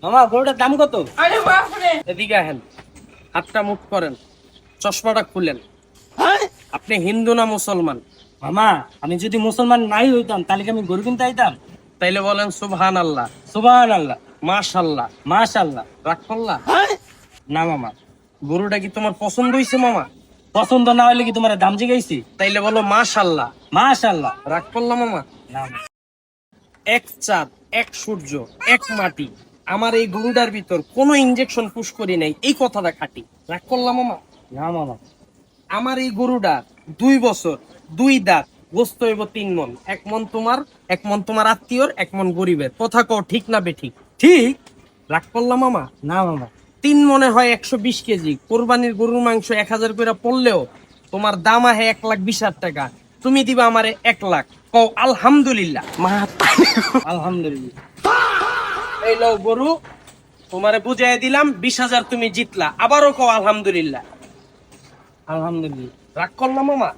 মামা গরুটার দাম কত? আরে বাপরে, এদিকে আহেন, হাতটা মুখ করেন, চশমাটা খুলেন। আপনি হিন্দু না মুসলমান? মামা আমি যদি মুসলমান নাই হইতাম তাহলে কি আমি গরু কিনতে আইতাম? তাইলে বলেন সুবহান আল্লাহ, সুবহানাল্লাহ, মাশাল্লাহ। মাশাআল্লাহ। রাগ করলা? না মামা, গরুটা কি তোমার পছন্দ হয়েছে মামা? পছন্দ না হইলে কি তোমার দাম জিগাইছি? তাইলে বলো মাশাল্লাহ। মাশাআল্লাহ। রাগ করলা মামা? না এক চাঁদ, এক সূর্য, এক মাটি, আমার এই গরুটার ভিতর কোনো ইনজেকশন পুশ করি নাই, এই কথাটা খাটি। রাগ করলাম মামা? না মামা, আমার এই গরুটা 2 বছর, 2 দাঁত, গোস্ত হইব 3 মন। 1 মন তোমার, 1 মন তোমার আত্মীয়র, 1 মন গরিবের। কথা কও ঠিক না বেঠিক? ঠিক। রাগ করলাম মামা? না মামা, 3 মনে হয় 120 কেজি। কোরবানির গরুর মাংস 1000 করে পড়লেও তোমার দাম আহে 1,20,000 টাকা। তুমি দিবা আমারে 1 লাখ। কও আলহামদুলিল্লাহ। আলহামদুলিল্লাহ। এই লও গরু, তোমারে বুঝাই দিলাম, 20,000 তুমি জিতলা। আবারও কও আলহামদুলিল্লাহ। আলহামদুলিল্লাহ। রাগ করলাম মামা?